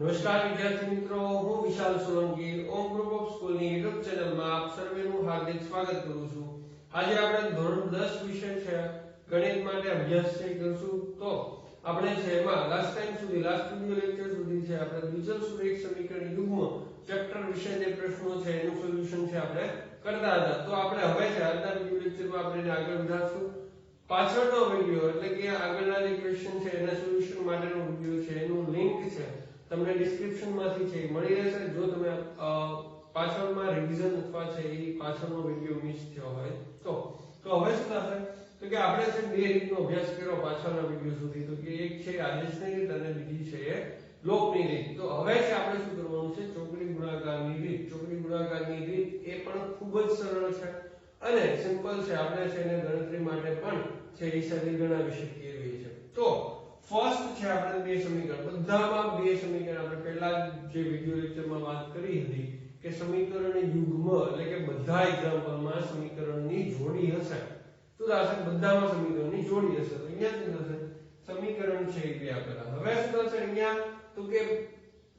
નમસ્કાર વિદ્યાર્થી મિત્રો, હું વિશાલ સોલંકી ઓમ ગ્રુપ ઓફ સ્કૂલની યુટ્યુબ ચેનલમાં આપ સર્વેનું હાર્દિક સ્વાગત કરું છું। આજે આપણે ધોરણ 10 વિષય છે ગણિત માટે અભ્યાસ કરશું। તો આપણે છે એમાં લાસ્ટ ટાઈમ સુધી લાસ્ટ વિડિયો લેક્ચર સુધી છે આપણે દ્વિચલ સુરેખ સમીકરણ યુગ્મ ચેપ્ટર વિશે જે પ્રશ્નો છે એનું સોલ્યુશન છે આપણે કરતા હતા। તો આપણે હવે છે આજના વિડિયો લેક્ચરમાં આપણે આગળ વધારશું। પાછળનો વિડિયો એટલે કે આગળના જે ક્વેશ્ચન છે એના સોલ્યુશન માટેનો વિડિયો છે એનું લિંક છે તમને ડિસ્ક્રિપ્શન માંથી છે મળી રહેશે। જો તમે પાછળમાં રિવિઝન અથવા છે એ પાછળનો વિડિયો મિસ થયો હોય તો હવે શું થશે તો કે આપણે છે બે રીતનો અભ્યાસ કર્યો પાછળના વિડિયો સુધી। તો કે એક છે આદેશની રીત અને બીજી છે એ લોકની રીત। તો હવે છે આપણે શું કરવાનું છે ચોકડી ગુણાકારની રીત। ચોકડી ગુણાકારની રીત એ પણ ખૂબ જ સરળ છે અને સિમ્પલ છે। આપણે છે એને ગણતરી માટે પણ છે એ સરળ ગણાવી શકીએ એવી છે। તો ફર્સ્ટ છે આપણે બે સમીકરણ, બધામાં બે સમીકરણ આપણે પહેલા જે વિડિયો લેક્ચરમાં વાત કરી હતી કે સમીકરણ યુગ્મ એટલે કે બધા એક્ઝામ્પલમાં સમીકરણની જોડી હશે। શું થશે બધામાં સમીકરણની જોડી હશે। તો અહીંયા શું થશે સમીકરણ છે એ બે આપેલા। હવે શું થશે અહીંયા તો કે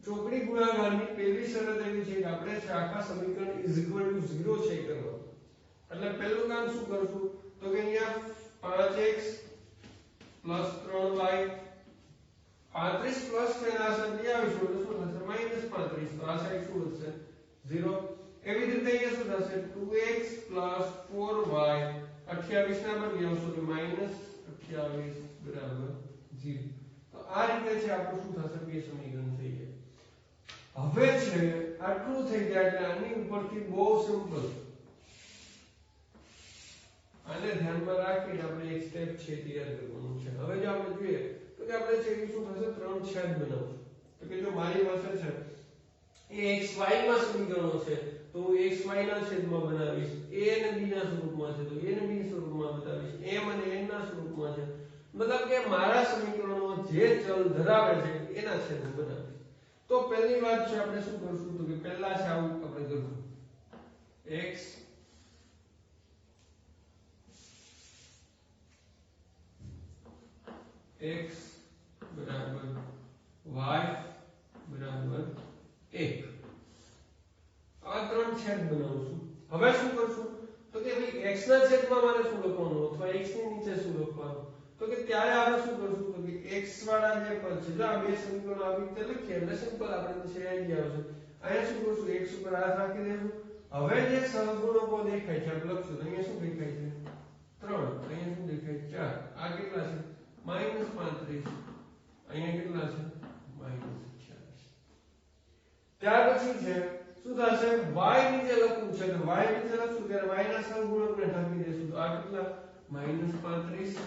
ચોકડી ગુણાકારની પહેલી શરત એવી છે કે આપણે છે આખા સમીકરણ = 0 છે કરવાનું। એટલે પહેલું કામ શું કરશું તો કે અહીંયા 5x + 3y 35 પ્લસ છે આ સાઈડ આવીશું તો શું થશે -35। તો આ સાઈડ શું વધશે 0। એવી જ રીતે અહીંયા શું થશે 2x + 4y 28 ના બદલે આવશે તો -28 = 0। તો આ રીતે છે આપણું શું થશે બે સમીકરણ થઈ ગયા। હવે છે આટલું થઈ જાય એટલે આની ઉપરથી બહુ સિમ્પલ આને ધ્યાનમાં રાખીને આપણે એક સ્ટેપ છે તૈયાર કરવાનું છે। હવે જો આપણે જોઈએ તો કે આપણે છે શું થશે ત્રણ છેદ બનાવશું। તો કે જો મારી પાસે છે એ xy માં સમીકરણો છે તો હું xy ના છેદમાં બનાવીશ, a અને b ના સ્વરૂપમાં છે તો a અને b સ્વરૂપમાં બતાવીશ, m અને n ના સ્વરૂપમાં છે। મતલબ કે મારા સમીકરણો જે ચલ ધરાવે છે એના છેદમાં બનાવીશ। તો પહેલી વાત છે આપણે શું કરશું તો કે પહેલા છે આવું આપણે કરશું x બરાબર y બરાબર 1 આ ત્રણ છેદ બનાવશું। હવે શું કરશું તો કે ભાઈ x ના છેદમાં મારે શું લખવાનું અથવા x ની નીચે શું લખવાનું તો કે ત્યારે આપણે શું કરશું તો કે x વાળા જે પદ છે જો આ બે સમીકરણો આવી રીતે લખીએ એટલે સિમ્પલ આપણે છે આઈડિયા આવશે। અહીંયા શું કરશું x ઉપર હાથ રાખી દેશું। હવે જે સહગુણકો દેખાય છે આપણે લખશું અહીંયા શું દેખાય છે 3, અહીંયા શું દેખાય 4, આ કેટલા છે -35, અહીંયા કેટલા છે -46। ત્યાર પછી છે શું થશે y નીચે લખવું છે તો y નીચે લખશું ત્યારે y ના સહગુણકને ઢાંકી દેશું તો આ કેટલા -35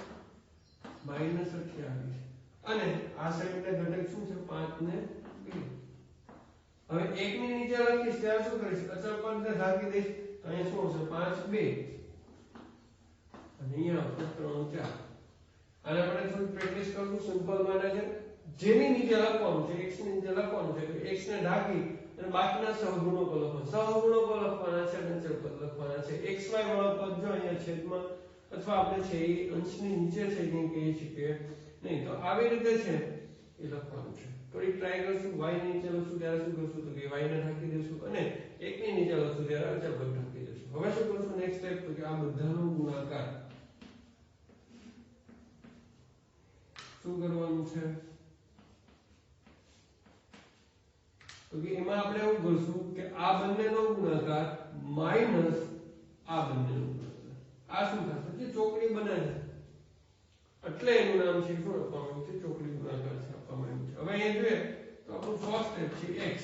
-28 અને આ સાઈડના ઘટક શું છે 5 ને 2। હવે 1 ની નીચે લખીશ ત્યારે શું કરીશ અચળ પદને ઢાંકી દઈશ તો અહીંયા શું હશે 5 2 અને અહીંયા આવશે 3 4। અને આપણે થોડી પ્રેક્ટિસ કરશું સિમ્પલ માટે છે જેની નીચે લખવાનું છે x ની નીચે લખવાનું છે તો x ને ઢાંકી અને બાકીના સહગુણકો લખવાના છે અને અચળ પદ લખવાના છે। xy વાળો પદ જો અહીંયા છેદમાં અથવા આપણે છે એ અંશની નીચે છે જે કહી શકીએ નહીં તો આવી રીતે છે એ લખવાનું છે। થોડી ટ્રાય કરશું y ની નીચે લખશું ત્યારે શું કરશું તો કે y ને ઢાંકી દેશું અને 1 ની નીચે લખશું ત્યારે અચળ પદ ઢાંકી દેશું। હવે શું કરશું નેક્સ્ટ સ્ટેપ તો કે આ બધાનો ગુણાકાર શું કરવાનું છે તો કે એમાં આપણે એવું કરશું કે આ બંનેનો ગુણાકાર માઈનસ આ બંનેનો ગુણાકાર આ શું થશે જે ચોકડી બને છે એટલે એનું નામ છે શું આપવામાં આવ્યું છે ચોકડી ગુણાકાર છે આપવામાં આવ્યું છે। હવે અહીં જોઈએ તો આપણું ફર્સ્ટ સ્ટેપ છે x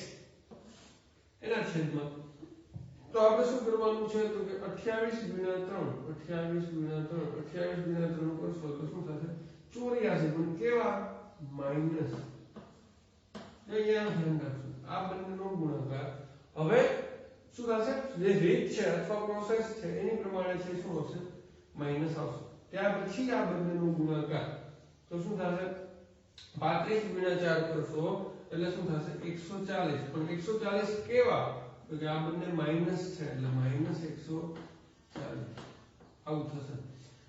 એના છેદમાં તો આપણે શું કરવાનું છે તો કે 28 × 3 કરશો તો શું થશે 84 પણ કેવા માઈનસ અહીંયા ધ્યાન રાખજો આ બંનેનો ગુણાકાર। હવે શું થશે જે રીત છે અથવા પ્રોસેસ છે એની પ્રમાણે છે શું હશે માઈનસ આવશે। ત્યાર પછી આ બંનેનો ગુણાકાર તો શું થશે 35 × 4 કરશો એટલે શું થશે 140 પણ 140 કેવા તો કે આ બંને માઈનસ છે એટલે -140 આવું થશે।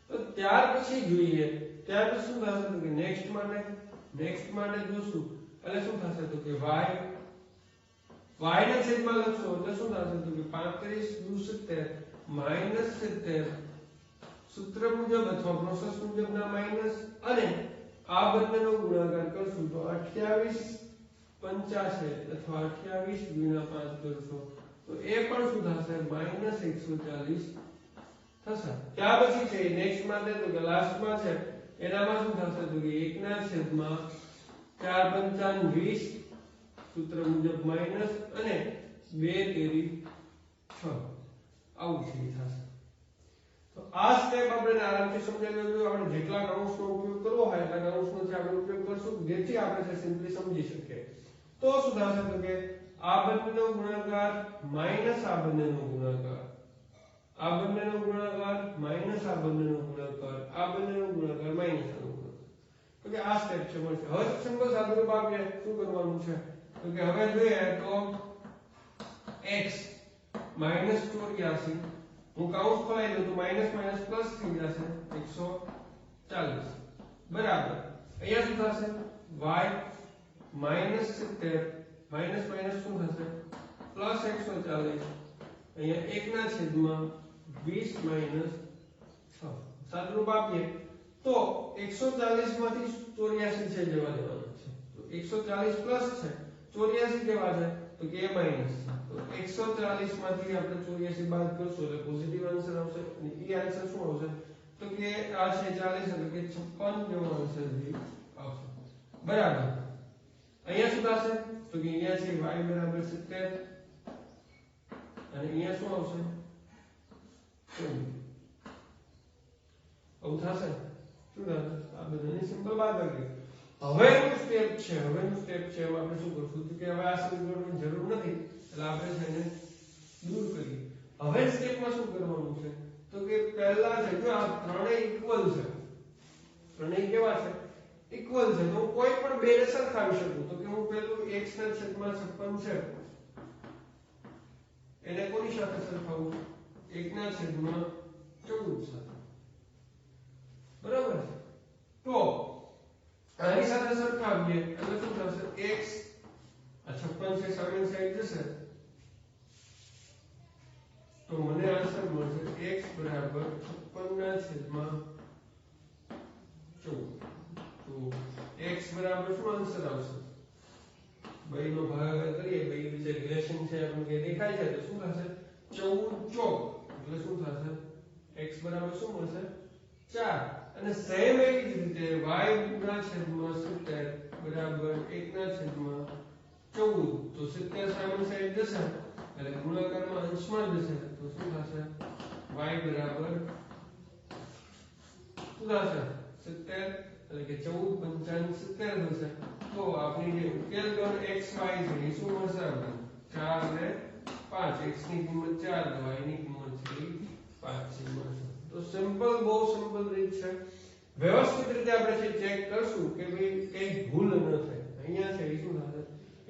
તો ત્યાર પછી જોઈએ ત્યાર પછી શું થશે તો કે નેક્સ્ટ માટે જોશું એટલે શું થશે તો કે y ના છેદમાં લખશો એટલે શું થશે તો કે 35 દુ 70 -70 સૂત્ર મુજબ અથવા પ્રોસેસ મુજબના માઈનસ અને આ બંનેનો ગુણાકાર કરશું તો 28 85 અથવા 28 ગુણ્યા 5 કરશો તો એ પણ શું થશે -140 થશે. ત્યાર પછી છે નેક્સ્ટ માટે તો કે લાસ્ટ માં છે એનામાં શું થશે તો કે 1 ના છેદમાં 4 પંચાન 20 સૂત્ર મુજબ માઈનસ અને 2 તેરી 6 આવું છે થશે. તો આ સ્ટેપ આપણે આરામથી સમજાવી લેજો. આપણે જેટલા કૌંસનો ઉપયોગ કરવો હોય એટલા કૌંસનો જે આપણે ઉપયોગ કરશું જેથી આપણે સિમ્પલી સમજી શકીએ. તો શું થશે તો કે આ બંનેનો ગુણાકાર માઈનસ આ બંનેનો ગુણાકાર, આ બંનેનો ગુણાકાર માઈનસ આ બંનેનો ગુણાકાર, આ બંનેનો ગુણાકાર માઈનસ આનો ગુણાકાર. તો કે આ સ્ટેપ છે મળશે. હવે સિમ્પલ સાદુરૂપ આપીએ શું કરવાનું છે તો કે હવે જોઈએ તો x -84 હું કૌંસ ખોલાવી દઉં તો માઈનસ માઈનસ પ્લસ થઈ જશે 140 બરાબર. અહીંયા શું થશે y -70 માઈનસ માઈનસ શું થશે પ્લસ 140 અહીંયા 1 ના છેદમાં 20 માઈનસ 6 સાદુરૂપ આપીએ તો 140 માંથી 84 છે જવા દેવાનું છે. તો 140 પ્લસ છે 84 કેવા છે તો કે એ માઈનસ છે. તો 140 માંથી આપણે 84 બાદ કરશું એટલે પોઝિટિવ આન્સર આવશે અને એ આન્સર શું આવશે તો કે આ છે 40 એટલે કે 56 જેવો આન્સર આવશે બરાબર. અહીંયા શું થશે તો કે અહીંયા છે y બરાબર 70 અને અહીંયા શું આવશે આવું થશે. શું થશે આ બધાની સિમ્પલ બાદબાકી. હવેનું સ્ટેપ છે એમાં આપણે શું કરશું તો કે હવે આ સમીકરણની જરૂર નથી એટલે આપણે છે એને દૂર કરીએ. હવે સ્ટેપમાં શું કરવાનું છે તો કે પહેલા છે જો આ ત્રણેય ઇક્વલ છે, ત્રણેય કેવા છે ઇક્વલ છે તો હું કોઈ પણ બે ને સરખાવી શકું. તો કે હું પેલું x ના છેદમાં 56 છે એને કોની સાથે સરખાવું 1 ના છેદમાં 14 સાથે બરાબર. તો આની સાથે સરખાવીએ એટલે શું થશે x આ 56 છે સામેની સાઈડ જશે તો મને આન્સર મળશે x બરાબર 56 ના છેદમાં 14. તો x બરાબર શું આન્સર આવશે બે નો ભાગાકાર કરીએ બે જે રિલેશન છે આપણને દેખાય છે તો શું થશે 14 ચોક એટલે શું થશે x બરાબર શું મળશે 4. અને સેમ એવી જ રીતે y ના છેદમાં 70 બરાબર 1 ના છેદમાં 14 તો 70 સામેની સાઈડ જશે એટલે ગુણાકારમાં અંશમાં જશે તો શું થશે y બરાબર શું થશે 70 એટલે કે 14 55 70 થશે. તો આપણી જે ઉકેલ ગણ x y છે એ શું મળશે આપણને 4 ને 5 x ની કિંમત 4 y ની કિંમત છે 5 મળશે. તો સિમ્પલ બહુ સિમ્પલ રીત છે. વ્યવસ્થિત રીતે આપણે ચેક કરશું કે ભાઈ કઈ ભૂલ ન થાય. અહીંયા છે એ શું થશે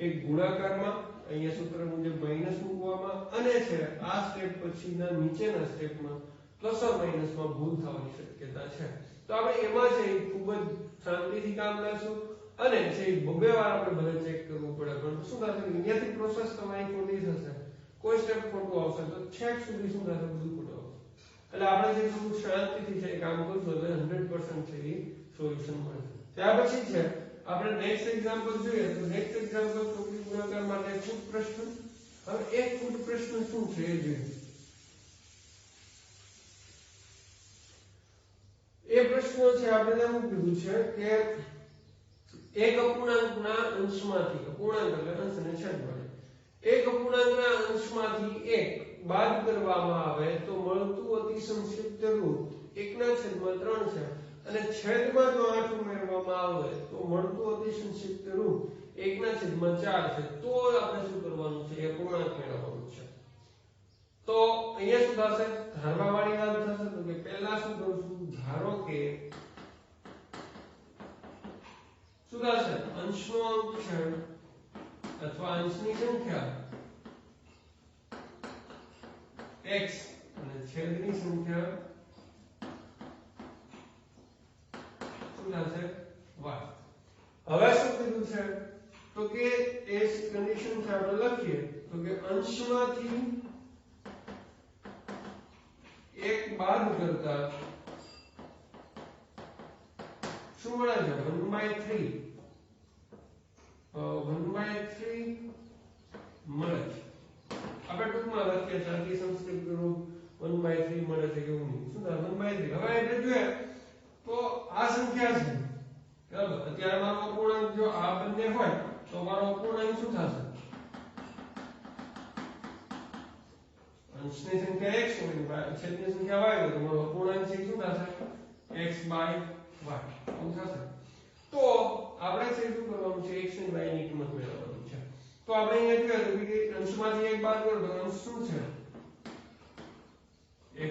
એક ગુણાકારમાં અહીંયા સૂત્ર મુજબ માઈનસ મૂકવામાં અને છે આ સ્ટેપ પછીના નીચેના સ્ટેપમાં પ્લસ ઓર માઈનસમાં ભૂલ થવાની શક્યતા છે. તો આપણે એમાં છે ખૂબ જ શાંતિથી કામ લેશું અને છે બબે વાર આપણે ભલે ચેક કરવું પડે પણ શું થશે અહીંયાથી પ્રોસેસ તમારી ખોટી થશે, કોઈ સ્ટેપ ખોટું આવશે તો છેક સુધી શું થશે બધું ખોટું આવશે. એટલે આપણે જે થોડું શાંતિથી છે કામ કરશું એટલે 100% છે એ સોલ્યુશન મળશે. ત્યાર પછી છે આપણે નેક્સ્ટ એક્ઝામ્પલ જોઈએ તો નેક્સ્ટ એક્ઝામ્પલ ચોકડી ગુણાકાર માટે કુલ પ્રશ્ન. હવે એક કુલ પ્રશ્ન શું છે એ જોઈએ. એ પ્રશ્ન છે આપણે એવું કીધું છે કે એક અપૂર્ણાંકના અંશમાંથી, અપૂર્ણાંક એટલે અંશ અને છેદમાં, એક અપૂર્ણાંકના અંશમાંથી એક બાદ કરવામાં આવે તો મળતું અતિ સંક્ષિપ્ત રૂપ 1/3 છે અને છેદમાં જો 8 ઉમેરવામાં આવે તો મળતું અતિ સંક્ષિપ્ત રૂપ 1/4 છે. તો આપણે શું કરવાનું છે એ અપૂર્ણાંક મેળવવાનું છે. તો અહીંયા શું થશે ધારવાવાળી વાત થશે તો કે પહેલા શું કરશું ધારો કે શું થશે અંશનો અંક છે અથવા અંશની સંખ્યા x અને છેદની સંખ્યા શું થશે y. હવે શું કીધું છે તો કે એ કન્ડિશન થી આપણે લખીએ તો કે અંશમાંથી એક બાદ કરતા શું મળે છે 1/3 1/3 મળે છે આપણે ટૂંકમાં લખીએ છીએ આથી સંસ્કૃત કરો 1/3 મળે છે એવું નહીં શું થાય 1/3 હવે એટલે જોઈએ તો આ સંખ્યા છે બરાબર અત્યારે મારો અપૂર્ણાંક જો આ બંને હોય તો મારો અપૂર્ણાંક શું થશે અંશની સંખ્યા x હોય છેદની સંખ્યા y હોય તો મારો અપૂર્ણાંક છે શું થશે x/y આવું થશે તો આપણે શું કરવાનું છે x અને y ની કિંમત મેળવવાની છે તો આપણે અહીંયા જોઈએ તો કે અંશમાંથી એક બાદ કરો તો અંશ શું છે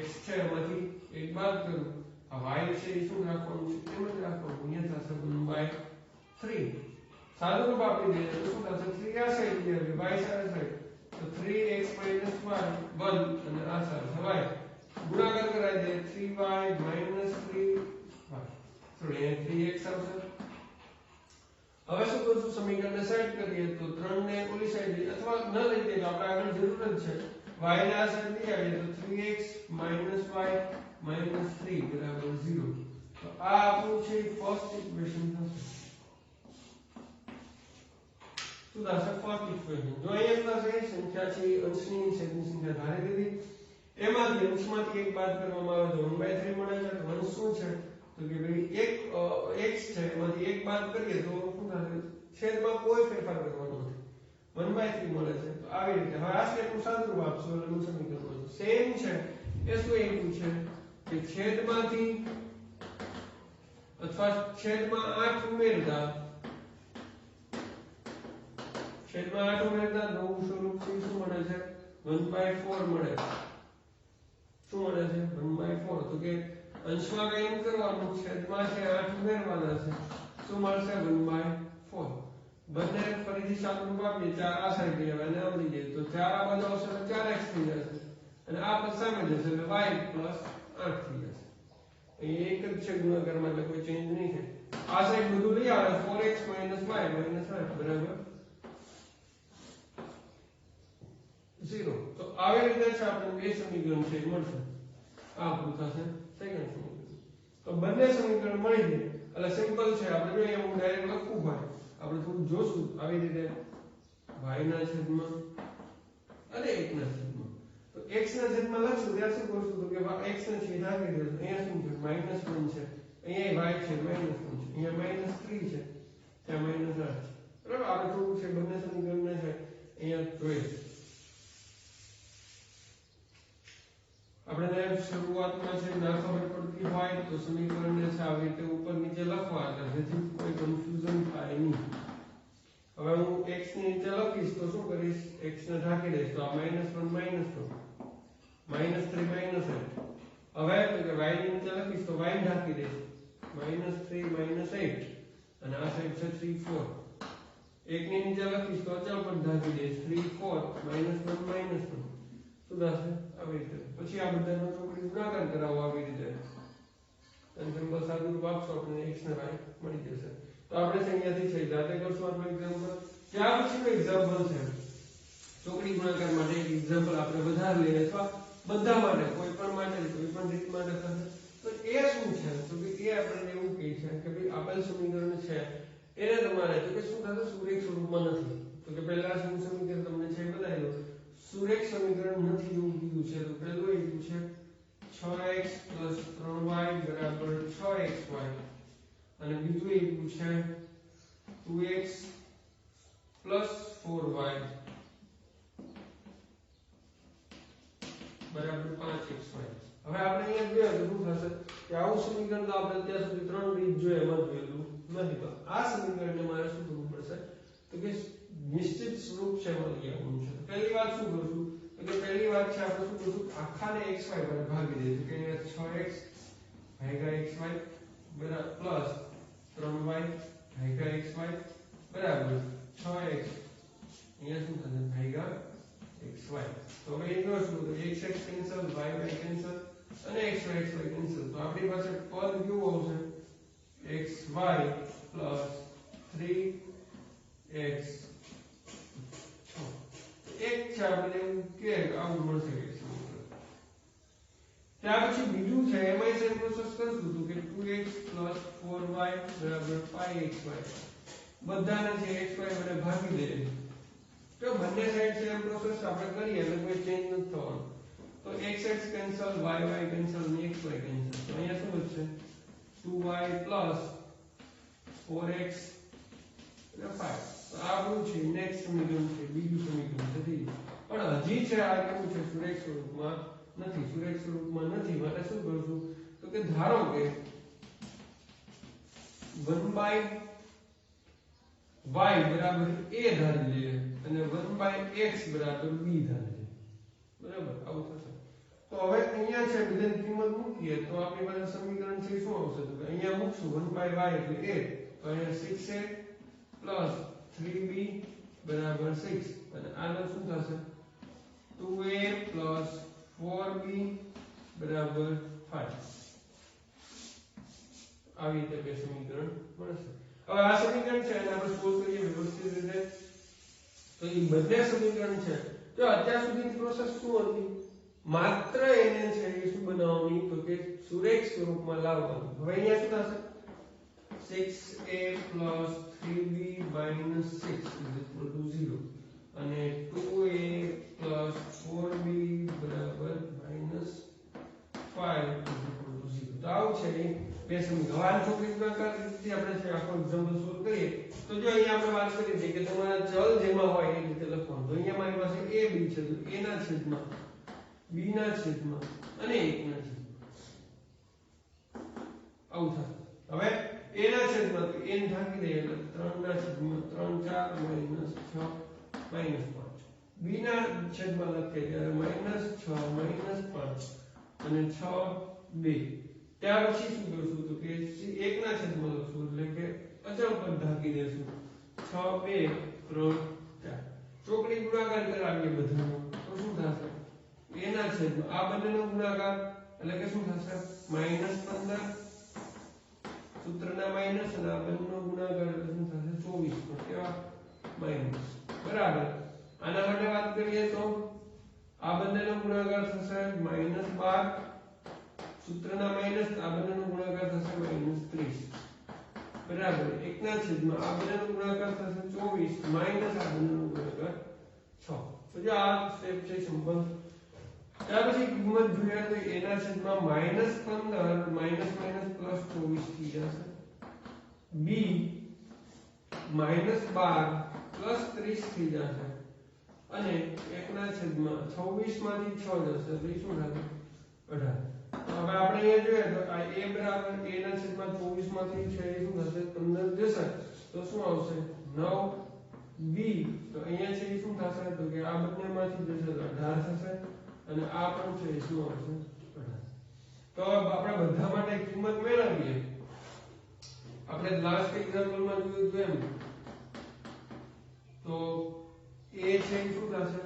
x છે એમાંથી એક બાદ કરું આ y છે એ શું રાખવાનું છે એમ જ રાખવાનું અહીંયા થશે 1/3 સાદું રૂપ આપી દઈએ તો શું થશે 3 આ સાઈડ y સાઈડ તો 3x - y 1 અને આ સાથે y ગુણાકાર કરાવી દે 3y - 3y સોરી 3x આવશે હવે શું કરશું સમીકરણને સાઈડ કરીએ તો 3 ને ઓલી સાઈડ અથવા ન લઈ દે તો આપણે આગળ જરૂર જ છે y ને આ સાઈડ લઈ આવીએ તો 3x - y - 3 બરાબર 0 તો આ આપણું છે ફર્સ્ટ ઇક્વેશન થશે શું થશે ફર્સ્ટ ઇક્વેશન જો અહીંયા પ્લસ એ સંખ્યા છે અંશની છેદની સંખ્યા ધારી દીધી એમાંથી અંશમાંથી એક બાદ કરવામાં આવે તો 1/3 મળે છે તો અંશ શું છે તો કે ભાઈ એક x છે એમાંથી એક બાદ કરીએ તો શું થશે છેદમાં કોઈ ફેરફાર કરવાનો નથી 1/3 મળે છે તો આવી રીતે હવે આ સ્ટેપનું સાદું રૂપ આપશું એટલે હું સમીકરણ સેમ છે એ શું એવું છે કે છેદમાંથી અથવા છેદમાં 8 ઉમેરતા નવું સ્વરૂપ છે શું મળે છે 1/4 મળે છે શું મળે છે 1/4 તો કે અંશમાં કઈ એમ કરવાનું છેદમાં છે 8 ઉમેરવાના છે શું મળશે 1/4 બંને ફરીથી સાદું રૂપ આપીએ 4 આ સાઈડ લઈ આવે અને આમ લઈ જઈએ તો 4 આ બાજુ આવશે તો 4x થઈ જશે અને આ પદ સામે જશે એટલે y + 8 થઈ જશે અહીં એક જ છે ગુણાકારમાં એટલે કોઈ ચેન્જ નહીં થાય આ સાઈડ બધું લઈ આવે 4x - y - 8 બરાબર 0 તો આવી રીતે છે આપણે બે સમીકરણ છે મળશે આ આપણું થશે સેકન્ડ સમીકરણ તો બંને સમીકરણ મળી જાય એટલે સિમ્પલ છે આપણે જો એવું ડાયરેક્ટ લખવું હોય આપણે થોડું જોશું આવી રીતે y ના છેદમાં અને 1 ના છેદમાં તો x ના છેદમાં લખશું ત્યાં શું કરશું તો કે x ને છેદ આપી દેશું અહીંયા શું છે -1 છે અહીંયા y છે -1 છે અહીંયા -3 છે ત્યાં -8 છે બરાબર આપણે થોડું છે બંને સમીકરણને છે અહીંયા જોઈએ આપણે શરૂઆતમાં છે ના ખબર પડતી હોય તો સમીકરણને છે આવી રીતે ઉપર નીચે લખવા એટલે જેથી કોઈ કન્ફ્યુઝન થાય નહીં હવે હું x ની નીચે લખીશ તો શું કરીશ x ને ઢાંકી દઈશ તો આ -1 -1 -3 -8 હવે તો કે y ની નીચે લખીશ તો y ઢાંકી દઈશ -3 -8 અને આ સાઈડ છે 3 4 એક ની નીચે લખીશ તો અચળ પદ ઢાંકી દઈશ 3 4 -1 -1 શું થશે આવી રીતે પછી આ બધાનો ચોકડી ગુણાકાર કરાવો આવી રીતે અને સિમ્પલ સાદું રૂપ આપશો આપણને x ને y મળી જશે તો આપણે અહીંયાથી છે જાતે કરશું આપણું એક્ઝામ્પલ ત્યાર પછીનું એક્ઝામ્પલ છે ચોકડી ગુણાકાર માટે એક એક્ઝામ્પલ આપણે વધારે લઈએ અથવા બધા માટે કોઈ પણ રીત માટે થશે તો એ શું છે તો કે એ આપણને એવું કહે છે કે ભાઈ આપેલ સમીકરણ છે એને તમારે તો કે શું થશે સુરેખ સ્વરૂપમાં નથી તો કે પહેલા શું સમીકરણ તમને છે બતાવી દો સુરેખ સમીકરણ નથી એવું કીધું છે તો પહેલું એવું છે 6x + 3y = 6xy અને બીજું એવું છે 2x + 4y = 5xy હવે આપણે અહીંયા જોઈએ તો શું થશે કે આવું સમીકરણ તો આપણે અત્યાર સુધી ત્રણ રીત જોઈએ એમાં જોયેલું નથી તો આ સમીકરણને મારે શું કરવું પડશે તો કે નિશ્ચિત સ્વરૂપ છે એમાં લઈ આવવાનું છે પહેલી વાત શું કરશું તો કે પહેલી વાત છે આપણે શું કરશું આખાને xy વડે ભાગી દઈશું કે 6x / xy plus 3y / xy બરાબર 6x અહીંયા શું થશે ભાગ્યા xy તો હવે એ જોશું તો x કેન્સલ y કેન્સલ અને xy કેન્સલ તો આપણી પાસે પદ કેવું આવશે xy + 3 x એક છે આપણે એવું કે આવું મળશે કે ત્યાર પછી બીજું છે એમાં સેમ પ્રોસેસ કરશું તો કે 2x 4y 5xy બધાને છે xy વડે ભાગી દે તો બંને સાઈડ સેમ પ્રોસેસ આપણે કરીએ એટલે કોઈ ચેન્જ નથી થવાનો તો x કેન્સલ y કેન્સલ અને xy કેન્સલ તો અહીંયા શું બચશે 2y 4x એટલે 5 તો આ બધું છે નેક્સ્ટ સમીકરણ છે બીજું સમીકરણ છે પણ હજી છે આ કેવું છે સુરેખ સ્વરૂપમાં નથી માટે શું કરશું તો કે ધારો કે 1/y બરાબર a ધારી લઈએ અને 1/x બરાબર b ધારી લઈએ બરાબર આવું થશે તો હવે અહીંયા છે બધાની કિંમત મૂકીએ તો આપણી પાસે સમીકરણ છે શું આવશે તો અહીંયા મૂકશું 1/y એટલે a તો અહીંયા 6a 3b બરાબર 6 અને આનો શું થશે 2a 4b બરાબર 5 આવી રીતે બે સમીકરણ મળશે હવે આ સમીકરણ છે એને આપણે સોલ્વ કરીએ વ્યવસ્થિત રીતે તો એ બંને સમીકરણ છે જો અત્યાર સુધીની પ્રોસેસ શું હતી માત્ર એને છે એ શું બનાવવાની તો કે સુરેખ સ્વરૂપમાં લાવવાનું હવે અહીંયા શું થશે 6a 3b - 6 0 અને 2a 4b બરાબર -5 0 તો આવું છે એ બે સમીકરણ હવે આ ચોકડી ગુણાકાર રીતે આપણે છે આખો એક્ઝામ્પલ સોલ્વ કરીએ તો જો અહીંયા આપણે વાત કરી છે કે તમારા ચલ જેમાં હોય એ રીતે લખવાનું તો અહીંયા મારી પાસે a b છે તો a ના છેદમાં b ના છેદમાં અને 1 ના છેદમાં આવું થશે હવે a ના છેદમાં તો n ભાગી દઈએ એટલે 3 ના છેદમાં 3 4 - 6 - 5 b ના છેદમાં લખીએ ત્યારે -6 - 5 અને 6 2 ત્યાર પછી શું કરશું તો કે 1 ના છેદમાં લખશું એટલે કે અચળ પદ ઢાંકી દેશું 6 2 3 4 ચોકડી ગુણાકાર કરાવીએ બધાનો તો શું થશે a ના છેદમાં આ બંનેનો ગુણાકાર એટલે કે શું થશે -15 સૂત્રના માઈનસ અને આ બંનેનો ગુણાકાર એટલે શું થશે 24 તો કેવા માઈનસ બરાબર આના માટે વાત કરીએ તો આ બંનેનો ગુણાકાર થશે -12 સૂત્રના માઈનસ આ બંનેનો ગુણાકાર થશે -30 બરાબર 1 ના છેદમાં આ બંનેનો ગુણાકાર થશે 24 માઈનસ આ બંનેનો ગુણાકાર 6 તો જો આ સ્ટેપ છે સંબંધ ત્યાર પછી કિંમત જોઈએ તો a ના છેદમાં -15 માઈનસ માઈનસ પ્લસ 24 થઈ જશે b -12 પ્લસ 30 થઈ જશે અને 1 ના છેદમાં 26 માંથી 6 જશે તો શું થશે 18 તો હવે આપણે અહીંયા જોઈએ તો આ a બરાબર a ના છેદમાં 24 માંથી છે એ શું થશે 15 જશે તો શું આવશે 9 b તો અહીંયા છે એ શું થશે તો કે આ બંનેમાંથી જશે તો 18 થશે અને આ પણ છે શું આવશે 18 તો આપણે બધા માટે કિંમત મેળવીએ આપણે લાસ્ટ એક્ઝામ્પલમાં જોયું હતું એમ તો a છે શું થશે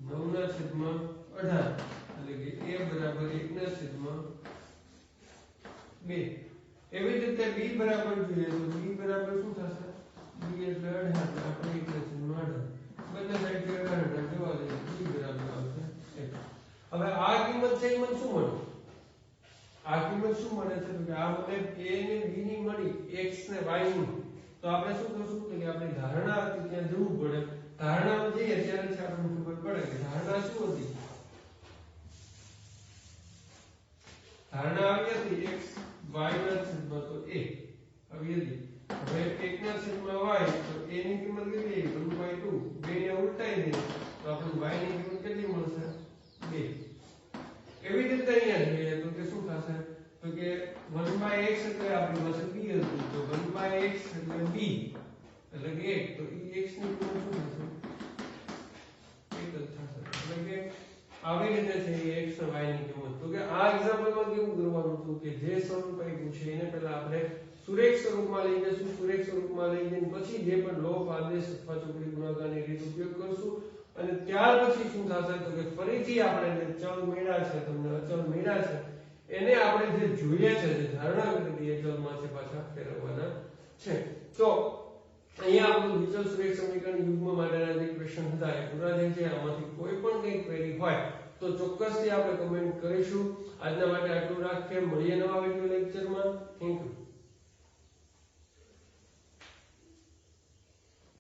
9 ના છેદમાં 18 એટલે કે a બરાબર 1 ના છેદમાં 2 એવી જ રીતે b બરાબર જોઈએ તો b બરાબર શું થશે b એટલે 18 આપણે 1 ના છેદમાં 18 બંને સાઈડ થી 18 જવા દઈએ b બરાબર આવશે 1 હવે આ કિંમત છે એ મને શું મળે આ કિંમત શું મળે છે તો કે આ મને a ને b ની મળી x ને y ની તો આપણે શું કરશું કે આપણે ધારણા હતી ત્યાં જવું પડે ધારણામાં જઈએ ત્યારે છે આપણને ખબર પડે કે ધારણા શું હતી ધારણા આવી હતી x y ના છેદમાં તો a આવી હતી હવે 1 ના છેદમાં y તો a ની કિંમત કેટલી 1/2 બે ને ઉલટાઈ દે તો આપણને y ની કિંમત કેટલી મળશે 2 એવી રીતે અહીંયા જોઈએ તો કે શું થશે તો કે 1/x એટલે આપણી પાસે b હતું તો 1/x એટલે b એટલે કે 1 તો એ x ની કિંમત શું થશે 1 જ થશે એટલે કે આવી રીતે છે x અને y ની કિંમત તો કે આ એક્ઝામ્પલમાં કેવું કરવાનું હતું કે જે સ્વરૂપ આપ્યું છે એને પહેલા આપણે સુરેખ સ્વરૂપમાં લઈ જઈશું સુરેખ સ્વરૂપમાં લઈ જઈને પછી જે પણ લોપ આદેશ અથવા ચોકડી ગુણાકારની રીત ઉપયોગ કરશું અને ત્યાર પછી શું થશે તો કે ફરીથી આપણે જે ચલ મેળા છે તમને અચલ મેળા છે એને આપણે જે જોઈએ છે જે ધારણા કરી એ ચલમાં છે પાછા ફેરવવાના છે તો અહીંયા આપણું વિચલ સુરેખ સમીકરણ યુગ્મ માટેના જે ક્વેશ્ચન હતા એ પૂરા થાય છે. આમાંથી કોઈ પણ કંઈ ક્વેરી હોય તો ચોક્કસથી આપણે કમેન્ટ કરીશું. આજના માટે આટલું રાખીએ. મળીએ નવા વિડિયો લેક્ચરમાં. Thank you.